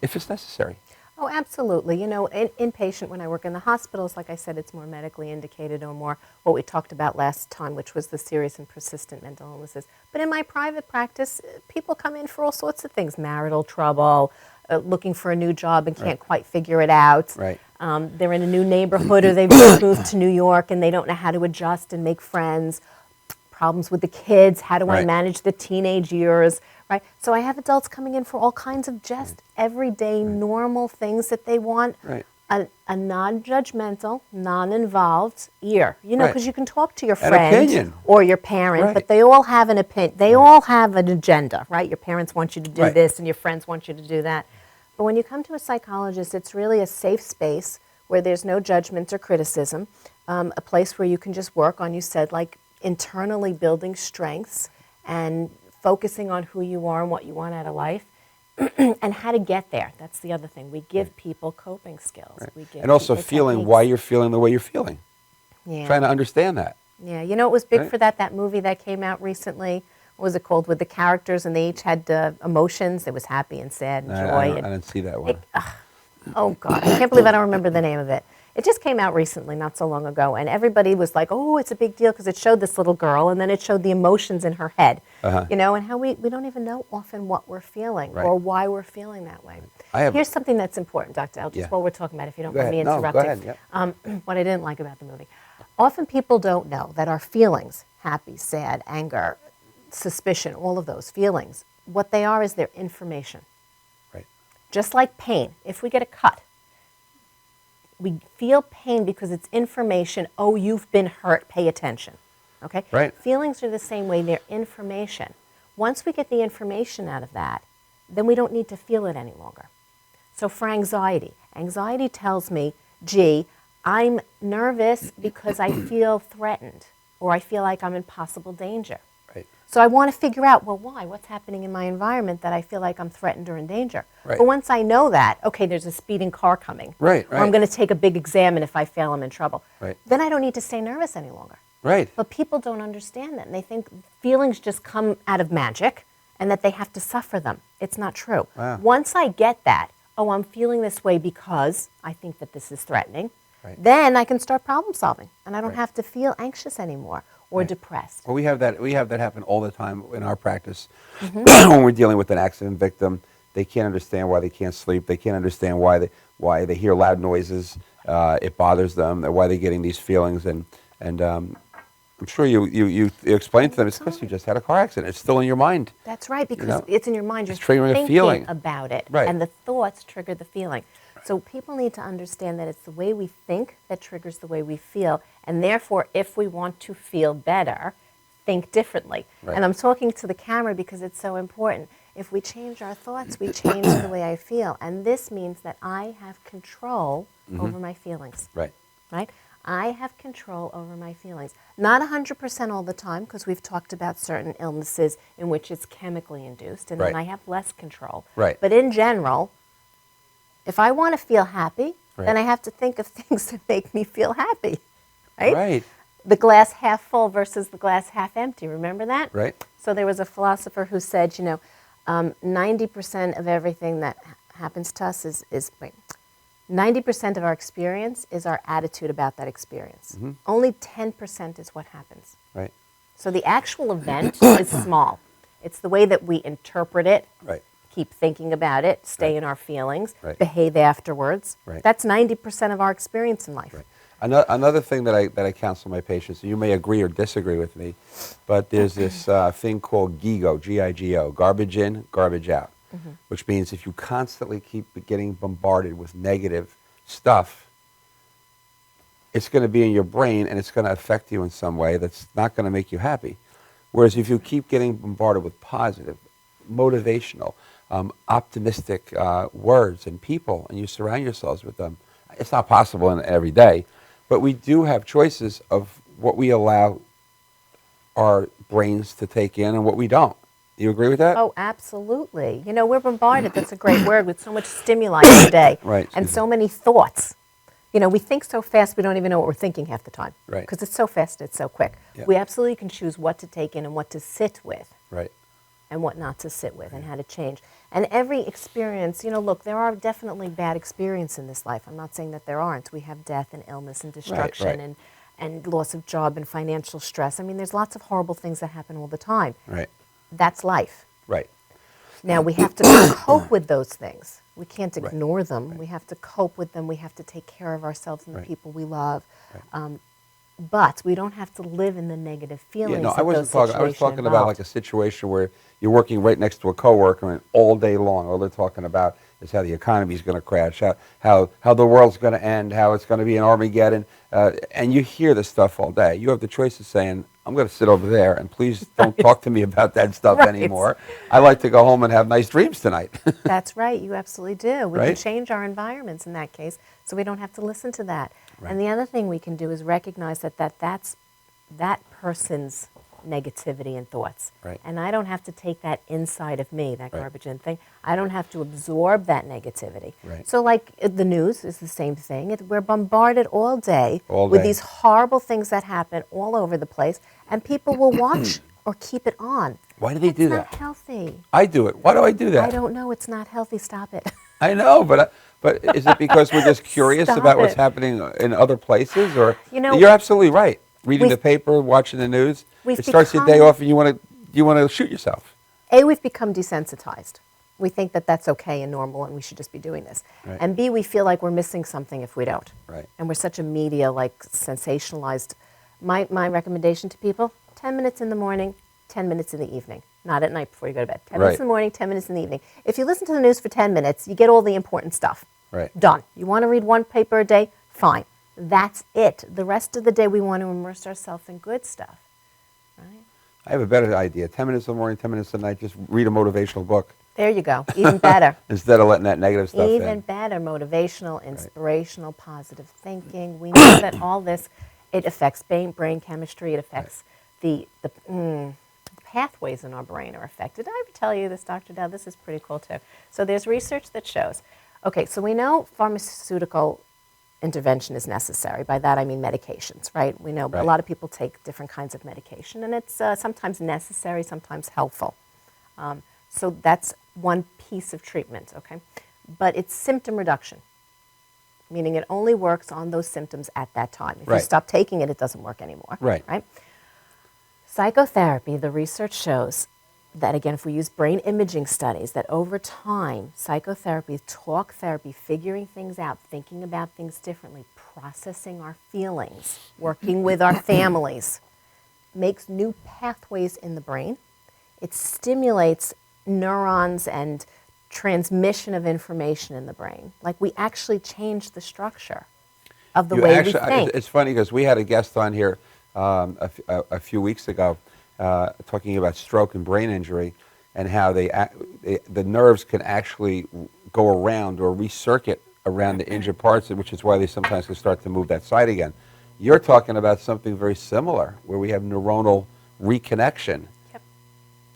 if it's necessary. Oh, absolutely. You know, inpatient, when I work in the hospitals, like I said, it's more medically indicated or more what we talked about last time, which was the serious and persistent mental illnesses. But in my private practice, people come in for all sorts of things, marital trouble, looking for a new job and can't quite figure it out. Right. They're in a new neighborhood or they've just moved to New York and they don't know how to adjust and make friends. Problems with the kids, how do I manage the teenage years, right? So I have adults coming in for all kinds of just everyday normal things that they want a non-judgmental, non-involved ear. You know, Right. because you can talk to your An friend opinion. or your parent, Right. but they all have an opinion. They all have an agenda, right? Your parents want you to do Right. this, and your friends want you to do that. But when you come to a psychologist, it's really a safe space where there's no judgment or criticism, a place where you can just work on, you said, like internally building strengths and focusing on who you are and what you want out of life. And how to get there. That's the other thing. We give people coping skills. Right. We give And also people feeling techniques. why you're feeling the way you're feeling. Yeah. Trying to understand that. Yeah. You know, it was big Right. for that movie that came out recently. What was it called? With the characters, and they each had emotions. It was happy and sad and joy. I didn't see that one. Oh, God. I can't believe I don't remember the name of it. It just came out recently, not so long ago, and everybody was like, oh, it's a big deal because it showed this little girl, and then it showed the emotions in her head, you know, and how we don't even know often what we're feeling Right. or why we're feeling that way. I Here's something that's important, Dr. L, just Yeah. while we're talking about it, if you don't Go mind me ahead. No, go interrupting. ahead, What I didn't like about the movie. Often people don't know that our feelings, happy, sad, anger, suspicion, all of those feelings, what they are is their information. Right. Just like pain, if we get a cut, we feel pain because it's information. Oh, you've been hurt. Pay attention. Okay? Right. Feelings are the same way. They're information. Once we get the information out of that, then we don't need to feel it any longer. So for anxiety, anxiety tells me, gee, I'm nervous because I feel threatened or I feel like I'm in possible danger. Right. So I want to figure out, well, why? What's happening in my environment that I feel like I'm threatened or in danger? Right. But once I know that, okay, there's a speeding car coming. Right, Or I'm right. going to take a big exam, and if I fail, I'm in trouble. Right. Then I don't need to stay nervous any longer. Right. But people don't understand that, and they think feelings just come out of magic and that they have to suffer them. It's not true. Wow. Once I get that, oh, I'm feeling this way because I think that this is threatening, Right. then I can start problem solving, and I don't Right. have to feel anxious anymore or depressed. Well, we have that happen all the time in our practice. Mm-hmm. When we're dealing with an accident victim, they can't understand why they can't sleep. They can't understand why they hear loud noises. It bothers them. Why they're getting these feelings, and I'm sure you explained to them it's because you just had a car accident. It's still in your mind. That's right, because know? it's in your mind. You're It's triggering a thinking feeling. about it, Right. and the thoughts trigger the feeling. So people need to understand that it's the way we think that triggers the way we feel, and therefore, if we want to feel better, think differently. Right. And I'm talking to the camera because it's so important. If we change our thoughts, we change the way I feel, and this means that I have control over my feelings. Right. Right? I have control over my feelings. Not 100% all the time, because we've talked about certain illnesses in which it's chemically induced, and then Right. I have less control. Right. But in general, if I want to feel happy, Right. then I have to think of things that make me feel happy. Right? Right. The glass half full versus the glass half empty. Remember that? Right. So there was a philosopher who said, 90% of everything that happens to us is 90% of our experience is our attitude about that experience. Only 10% is what happens. Right. So the actual event is small. It's the way that we interpret it, Right. keep thinking about it, stay Right. in our feelings, Right. behave afterwards. Right. That's 90% of our experience in life. Right. Another thing that I counsel my patients, and you may agree or disagree with me, but there's this thing called GIGO, G-I-G-O, garbage in, garbage out, which means if you constantly keep getting bombarded with negative stuff, it's going to be in your brain and it's going to affect you in some way that's not going to make you happy. Whereas if you keep getting bombarded with positive, motivational, optimistic words and people, and you surround yourselves with them, it's not possible in every day, but we do have choices of what we allow our brains to take in and what we don't. Do you agree with that? Oh, absolutely. We're bombarded, that's a great word, with so much stimuli today. Right, And excuse so many thoughts. We think so fast we don't even know what we're thinking half the time. Right. Because it's so fast, it's so quick. Yeah. We absolutely can choose what to take in and what to sit with. Right. And what not to sit with and how to change. And every experience, look, there are definitely bad experiences in this life. I'm not saying that there aren't. We have death and illness and destruction right. and loss of job and financial stress. I mean, there's lots of horrible things that happen all the time. Right. That's life. Right. Now, we have to cope with those things. We can't ignore them. We have to cope with them. We have to take care of ourselves and the Right. people we love. Right. But we don't have to live in the negative feelings Yeah, no, of I wasn't those talking. I was situations talking about like a situation where you're working right next to a coworker and all day long, all they're talking about is how the economy is going to crash, how the world's going to end, how it's going to be an Armageddon. And you hear this stuff all day. You have the choice of saying, I'm going to sit over there and please don't talk to me about that stuff anymore. I like to go home and have nice dreams tonight. That's right. You absolutely do. We Right? can change our environments in that case so we don't have to listen to that. Right. And the other thing we can do is recognize that's that person's negativity and thoughts. Right. And I don't have to take that inside of me, that Right. garbage in thing. I don't have to absorb that negativity. Right. So like the news is the same thing. We're bombarded all day All with day. these horrible things that happen all over the place, and people will watch or keep it on. Why do they do It's that? not healthy. I do it. Why do I do that? I don't know. It's not healthy. Stop it. I know, but is it because we're just curious Stop about what's it. happening in other places? Or You know, you're absolutely right. Reading we've- the paper, watching the news, we've it starts your day become- off, and you want to shoot yourself. We've become desensitized. We think that that's okay and normal and we should just be doing this. Right. And B, we feel like we're missing something if we don't. Right. And we're such a media, like, sensationalized. My recommendation to people, 10 minutes in the morning, 10 minutes in the evening. Not at night before you go to bed. 10 minutes Right. in the morning, 10 minutes in the evening. If you listen to the news for 10 minutes, you get all the important stuff. Right. Done. You want to read one paper a day? Fine. That's it. The rest of the day, we want to immerse ourselves in good stuff. Right? I have a better idea. 10 minutes in the morning, 10 minutes at night, just read a motivational book There you go. Even better. instead of letting that negative stuff Even in. better, motivational, inspirational, positive thinking. We know that all this, it affects brain chemistry. It affects the pathways in our brain are affected. Did I ever tell you this, Dr. Dow? This is pretty cool, too. So there's research that shows, okay, so we know pharmaceutical intervention is necessary. By that, I mean medications, right? We know Right. a lot of people take different kinds of medication, and it's sometimes necessary, sometimes helpful. So that's one piece of treatment, okay? But it's symptom reduction, meaning it only works on those symptoms at that time. If you Right. stop taking it, it doesn't work anymore. Right. Right? Psychotherapy, the research shows that, again, if we use brain imaging studies, that over time, psychotherapy, talk therapy, figuring things out, thinking about things differently, processing our feelings, working with our families, makes new pathways in the brain. It stimulates neurons and transmission of information in the brain. Like we actually change the structure of the way we think. It's funny because we had a guest on here a few weeks ago talking about stroke and brain injury and how the nerves can actually go around or recircuit around the injured parts, which is why they sometimes can start to move that side again. You're talking about something very similar where we have neuronal reconnection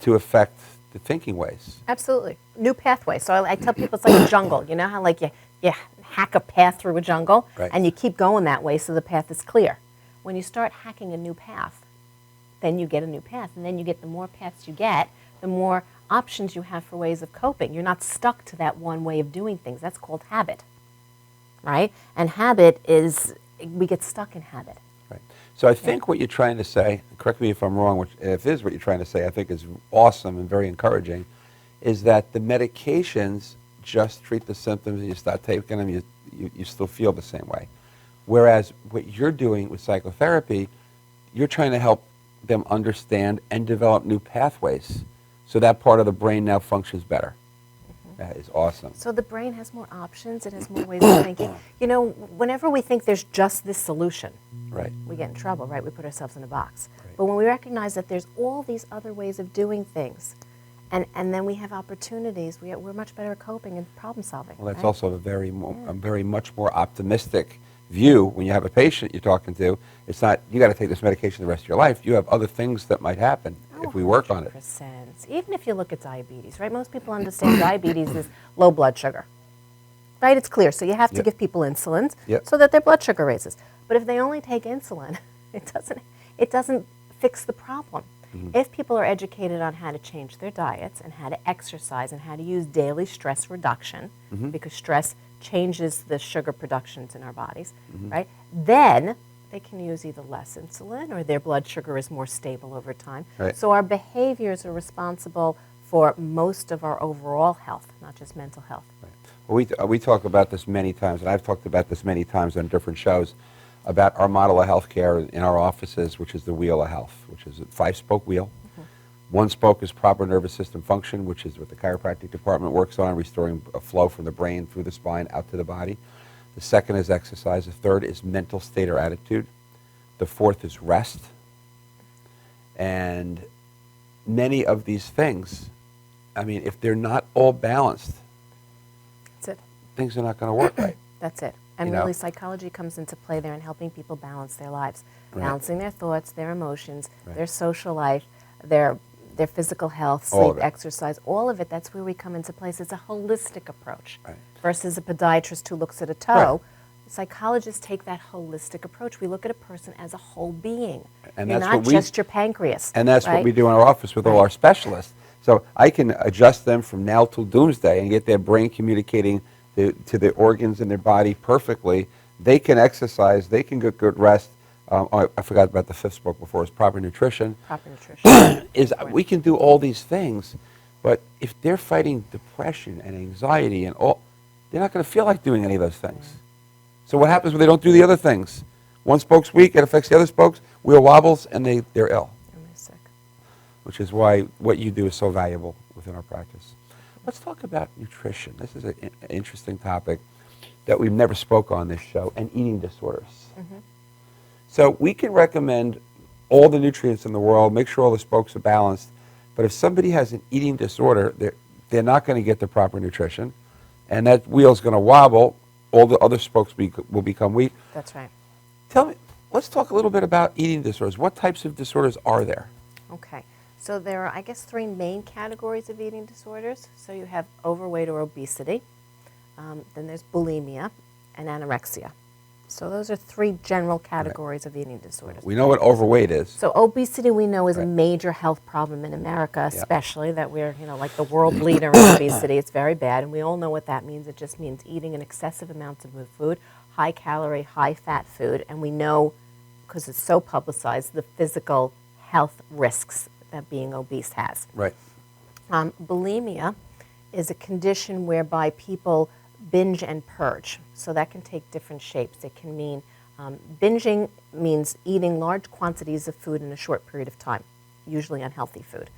to affect the thinking ways. Absolutely. New pathway. So I tell people it's like a jungle. You know how like you hack a path through a jungle Right. and you keep going that way so the path is clear. When you start hacking a new path, then you get a new path. And then you get the more paths you get, the more options you have for ways of coping. You're not stuck to that one way of doing things. That's called habit. Right? And habit is, we get stuck in habit. Right. So I think what you're trying to say, correct me if I'm wrong, which, if it is what you're trying to say, I think is awesome and very encouraging, is that the medications just treat the symptoms and you start taking them, you still feel the same way. Whereas what you're doing with psychotherapy, you're trying to help them understand and develop new pathways so that part of the brain now functions better. That is awesome. So the brain has more options. It has more ways of thinking. You know, whenever we think there's just this solution, Right. we get in trouble, right? We put ourselves in a box. Right. But when we recognize that there's all these other ways of doing things, and then we have opportunities, we're much better at coping and problem solving. Well, that's right? also a very much more optimistic view when you have a patient you're talking to. It's not, you got to take this medication the rest of your life. You have other things that might happen if we work on it. 100%. Even if you look at diabetes, right? Most people understand diabetes is low blood sugar, right? It's clear. So you have to Yep. give people insulin Yep. so that their blood sugar raises. But if they only take insulin, it doesn't fix the problem. If people are educated on how to change their diets and how to exercise and how to use daily stress reduction, because stress changes the sugar productions in our bodies, right? Then they can use either less insulin or their blood sugar is more stable over time. Right. So our behaviors are responsible for most of our overall health, not just mental health. Right. Well, we talk about this many times, and I've talked about this many times on different shows, about our model of healthcare in our offices, which is the wheel of health, which is a 5-spoke wheel. One spoke is proper nervous system function, which is what the chiropractic department works on, restoring a flow from the brain through the spine out to the body. The second is exercise. The third is mental state or attitude. The fourth is rest. And many of these things, I mean, if they're not all balanced, That's it. things are not going to work right. That's it. And You know? really, psychology comes into play there in helping people balance their lives, Right. balancing their thoughts, their emotions, Right. their social life, their physical health, All of sleep, it. exercise, all of it. That's where we come into place. It's a holistic approach Right. versus a podiatrist who looks at a toe. Right. Psychologists take that holistic approach. We look at a person as a whole being. And You're that's not what we- just your pancreas. And that's what right? we do in our office with all Right. our specialists. So I can adjust them from now till doomsday and get their brain communicating to the organs in their body perfectly. They can exercise. They can get good rest. I forgot about the fifth spoke before. Is proper nutrition. Proper nutrition. We can do all these things, but if they're fighting depression and anxiety and all, they're not going to feel like doing any of those things. So what happens when they don't do the other things? One spoke's weak, it affects the other spokes, wheel wobbles, and they're ill, I'm sick. which is why what you do is so valuable within our practice. Let's talk about nutrition. This is an interesting topic that we've never spoke on this show, and eating disorders. Mm-hmm. So we can recommend all the nutrients in the world, make sure all the spokes are balanced, but if somebody has an eating disorder, they're not going to get the proper nutrition, and that wheel's going to wobble, all the other spokes will become weak. That's right. Tell me, let's talk a little bit about eating disorders. What types of disorders are there? Okay. So there are, I guess, three main categories of eating disorders. So you have overweight or obesity, then there's bulimia, and anorexia. So those are three general categories of eating disorders. We know what overweight is. So obesity we know is Right. a major health problem in America, Yeah. especially that we're, like the world leader in obesity. It's very bad, and we all know what that means. It just means eating an excessive amount of food, high calorie, high fat food, and we know, because it's so publicized, the physical health risks that being obese has. Right. Bulimia is a condition whereby people binge and purge. So that can take different shapes. It can mean, binging means eating large quantities of food in a short period of time, usually unhealthy food,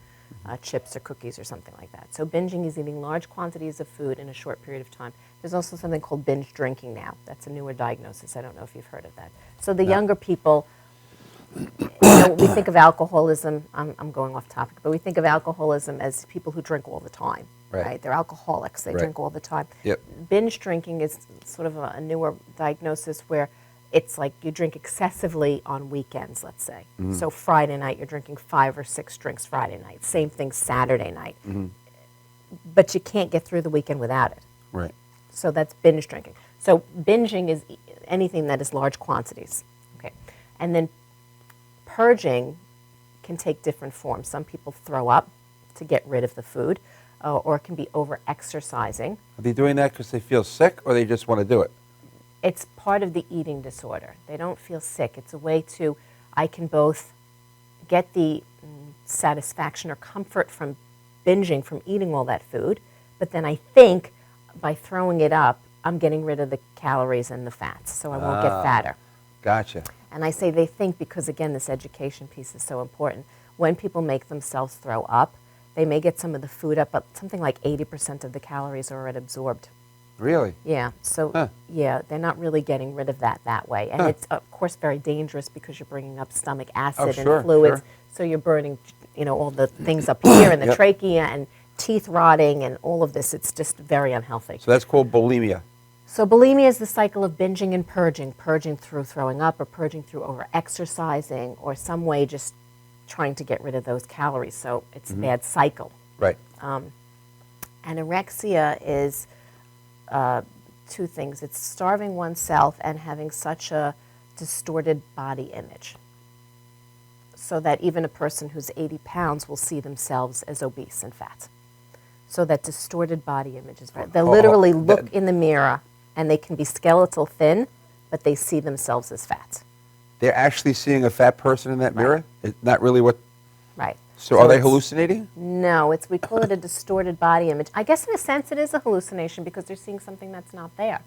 chips or cookies or something like that. So binging is eating large quantities of food in a short period of time. There's also something called binge drinking now. That's a newer diagnosis. I don't know if you've heard of that. So the younger people, we think of alcoholism, I'm going off topic, but we think of alcoholism as people who drink all the time, right? They're alcoholics, they Right. drink all the time. Yep. Binge drinking is sort of a newer diagnosis where it's like you drink excessively on weekends, let's say. So Friday night, you're drinking 5 or 6 drinks Friday night. Same thing Saturday night. But you can't get through the weekend without it. Right. So that's binge drinking. So binging is anything that is large quantities. Okay. And then purging can take different forms. Some people throw up to get rid of the food, or it can be over-exercising. Are they doing that because they feel sick or they just want to do it? It's part of the eating disorder. They don't feel sick. It's a way to, I can both get the satisfaction or comfort from binging, from eating all that food, but then I think by throwing it up, I'm getting rid of the calories and the fats, so I won't get fatter. Gotcha. And I say they think because, again, this education piece is so important. When people make themselves throw up, they may get some of the food up, but something like 80% of the calories are already absorbed. Really? Yeah, so, yeah, they're not really getting rid of that way. And it's, of course, very dangerous because you're bringing up stomach acid sure, and fluids. sure. So you're burning, all the things up here and the Yep. trachea and teeth rotting and all of this. It's just very unhealthy. So that's called bulimia. So bulimia is the cycle of binging and purging through throwing up or purging through over-exercising or some way just trying to get rid of those calories. So it's a bad cycle. Right. Anorexia is two things. It's starving oneself and having such a distorted body image so that even a person who's 80 pounds will see themselves as obese and fat. So that distorted body image is right. They literally look in the mirror and they can be skeletal thin, but they see themselves as fat. They're actually seeing a fat person in that mirror? It's not really what... Right. So are they it's- hallucinating? No, we call it a distorted body image. I guess in a sense it is a hallucination because they're seeing something that's not there,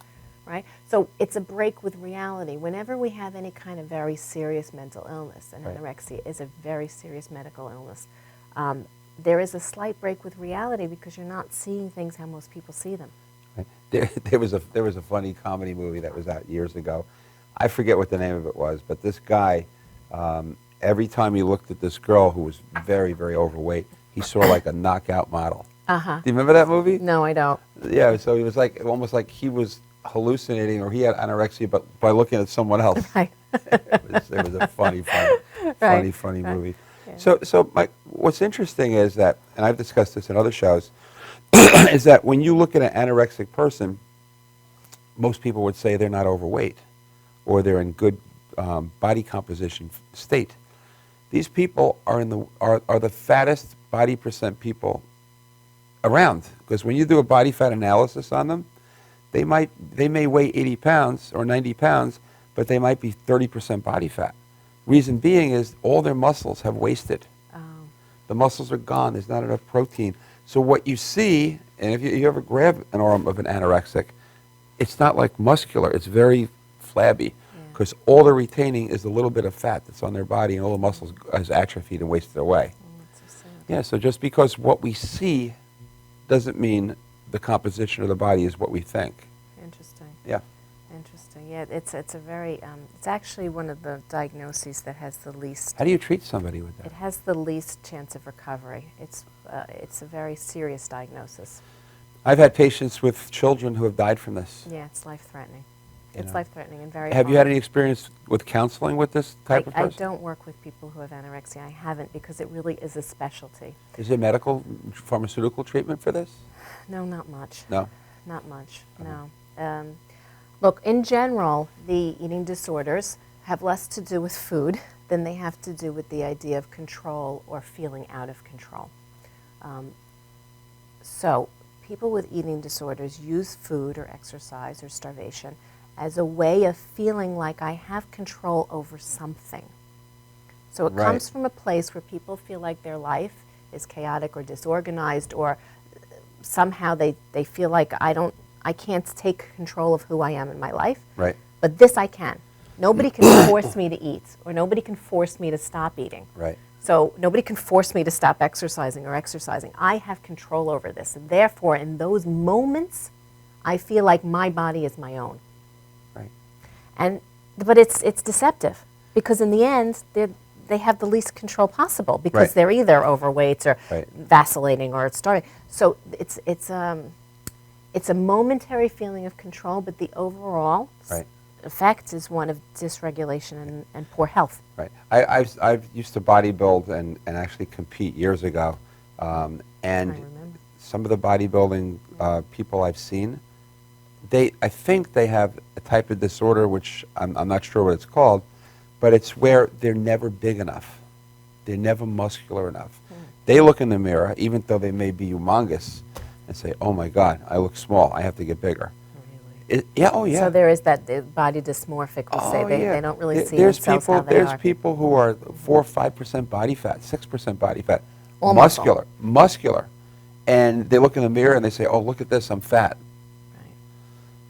right? So it's a break with reality. Whenever we have any kind of very serious mental illness, and Right. anorexia is a very serious medical illness, there is a slight break with reality because you're not seeing things how most people see them. Right. There was a funny comedy movie that was out years ago. I forget what the name of it was, but this guy, every time he looked at this girl who was very, very overweight, he saw like a knockout model. Uh-huh. Do you remember that movie? No, I don't. Yeah, so he was like, almost like he was hallucinating or he had anorexia, but by looking at someone else. Right. It was a funny Right. movie. Yeah. So Mike, what's interesting is that, and I've discussed this in other shows, is that when you look at an anorexic person, most people would say they're not overweight or they're in good body composition state. These people are the fattest body percent people around, because when you do a body fat analysis on them, they may weigh 80 pounds or 90 pounds, but they might be 30% body fat. Reason being is all their muscles have wasted. Oh. The muscles are gone. There's not enough protein. So what you see, and if you ever grab an arm of an anorexic, it's not like muscular. It's very flabby, because all they're retaining is the little bit of fat that's on their body, and all the muscles is atrophied and wasted away. That's so sad. Yeah, so just because what we see doesn't mean the composition of the body is what we think. Interesting. Yeah. Interesting. Yeah, it's a very it's actually one of the diagnoses that has the least. How do you treat somebody with that? It has the least chance of recovery. It's a very serious diagnosis. I've had patients with children who have died from this. Yeah, it's life-threatening. You It's know. life-threatening and very. Have you had hard. any experience with counseling with this type of I person? don't work with people who have anorexia. I haven't, because it really is a specialty. Is there medical, pharmaceutical treatment for this? No, not much. No? Not much, Okay. no. Look, in general, the eating disorders have less to do with food than they have to do with the idea of control or feeling out of control. So people with eating disorders use food or exercise or starvation as a way of feeling like I have control over something. So it Right. comes from a place where people feel like their life is chaotic or disorganized, or somehow they feel like I can't take control of who I am in my life. Right. But this I can. Nobody can force me to eat, or nobody can force me to stop eating. Right. So nobody can force me to stop exercising or exercising. I have control over this. And therefore, in those moments, I feel like my body is my own. Right. But it's deceptive, because in the end, they have the least control possible, because Right. they're either overweight or Right. vacillating or starving. So it's a momentary feeling of control, but the overall Right. effect is one of dysregulation and poor health. Right. I've used to bodybuild and actually compete years ago, and I remember. some of the bodybuilding people I've seen, I think they have a type of disorder, which I'm not sure what it's called, but it's where they're never big enough. They're never muscular enough. They look in the mirror, even though they may be humongous, and say, "Oh my God, I look small. I have to get bigger." Yeah. Oh yeah. So there is that body dysmorphic. We'll say yeah. they don't really see There's themselves people, how they there's are. people who are 4 or 5% body fat, 6% body fat, All muscular, and they look in the mirror and they say, "Oh, look at this, I'm fat." Right.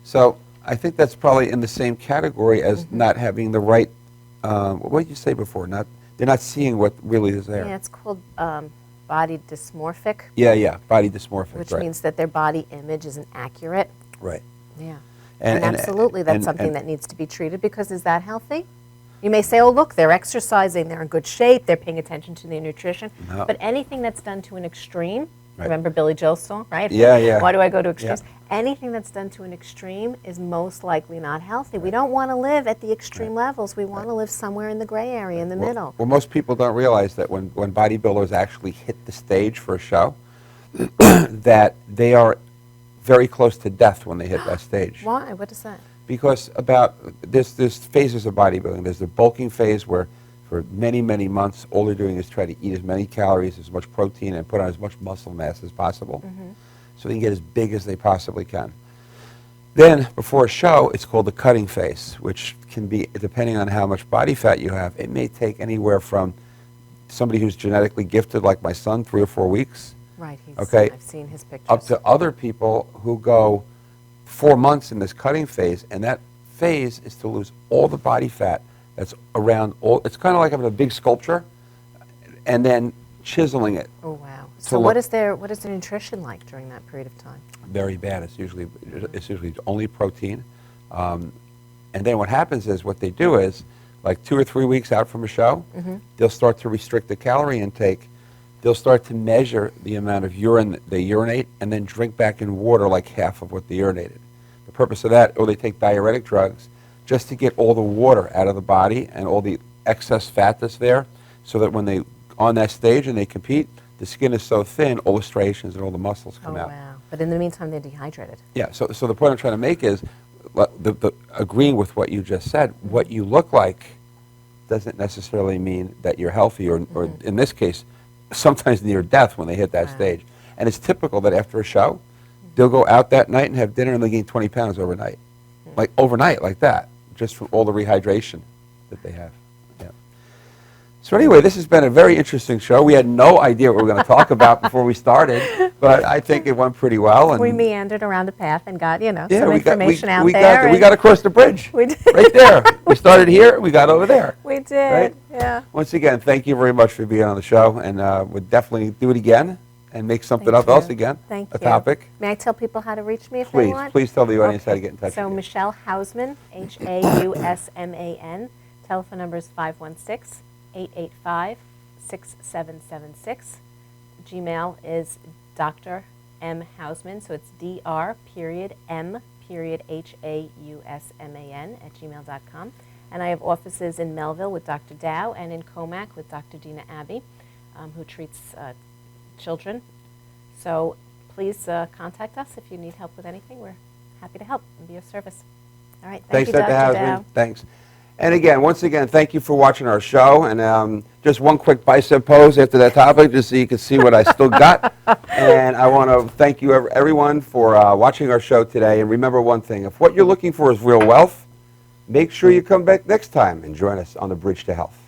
So I think that's probably in the same category as not having the right. What did you say before? They're not seeing what really is there. Yeah, it's called body dysmorphic, Yeah, body dysmorphic. which right. means that their body image isn't accurate. Right. Yeah. And- And absolutely, that's and- something and- that needs to be treated, because is that healthy? You may say, oh, look, they're exercising, they're in good shape, they're paying attention to their nutrition. No. But anything that's done to an extreme, Right. remember Billy Joel's song, right? Yeah. Why do I go to extremes? Yeah. Anything that's done to an extreme is most likely not healthy. We don't want to live at the extreme levels. We want to live somewhere in the gray area, in the middle. Well, most people don't realize that when bodybuilders actually hit the stage for a show, that they are very close to death when they hit that stage. Why? What is that? Because there's phases of bodybuilding. There's the bulking phase where for many, many months all they're doing is try to eat as many calories, as much protein, and put on as much muscle mass as possible so they can get as big as they possibly can. Then, before a show, it's called the cutting phase, which can be, depending on how much body fat you have, it may take anywhere from somebody who's genetically gifted, like my son, 3 or 4 weeks, Right. Okay. I've seen his pictures. up to other people who go 4 months in this cutting phase, and that phase is to lose all the body fat that's around all. It's kind of like having a big sculpture, and then chiseling it. Oh, wow. to So look- what is their nutrition like during that period of time? Very bad. It's usually only protein. And then what happens is what they do is, like 2 or 3 weeks out from a show, they'll start to restrict the calorie intake. They'll start to measure the amount of urine that they urinate and then drink back in water like half of what they urinated. The purpose of that, or they take diuretic drugs just to get all the water out of the body and all the excess fat that's there, so that when they on that stage and they compete, the skin is so thin, all the striations and all the muscles come out. Wow. But in the meantime, they're dehydrated. Yeah, so the point I'm trying to make is, agreeing with what you just said, what you look like doesn't necessarily mean that you're healthy, or in this case, sometimes near death when they hit that stage. And it's typical that after a show, they'll go out that night and have dinner and they'll gain 20 pounds overnight. Like overnight, like that, just from all the rehydration that they have. Yeah. So anyway, this has been a very interesting show. We had no idea what we were going to talk about before we started, but I think it went pretty well. And We meandered around the path and got, some we information out we there. we got across the bridge. We did. Right there. We started here, we got over there. We did, Right? yeah. Once again, thank you very much for being on the show, and we'll definitely do it again and make something Thank up else you. again, Thank a you. topic. May I tell people how to reach me if they Please, want? please tell the audience how to get in touch So with you. Michelle Hausman, Hausman. Telephone number is 516-885-6776. Gmail is Dr. M. Hausman, so it's Dr.M.Hausman @gmail.com. And I have offices in Melville with Dr. Dow and in Comac with Dr. Dina Abbey, who treats children. So please contact us if you need help with anything. We're happy to help and be of service. All right, thank Thanks, you, Dr. Dr. Hausman. Dow. Thanks. And again, once again, thank you for watching our show. And just one quick bicep pose after that topic, just so you can see what I still got. And I want to thank you, everyone, for watching our show today. And remember one thing, if what you're looking for is real wealth, make sure you come back next time and join us on the Bridge to Health.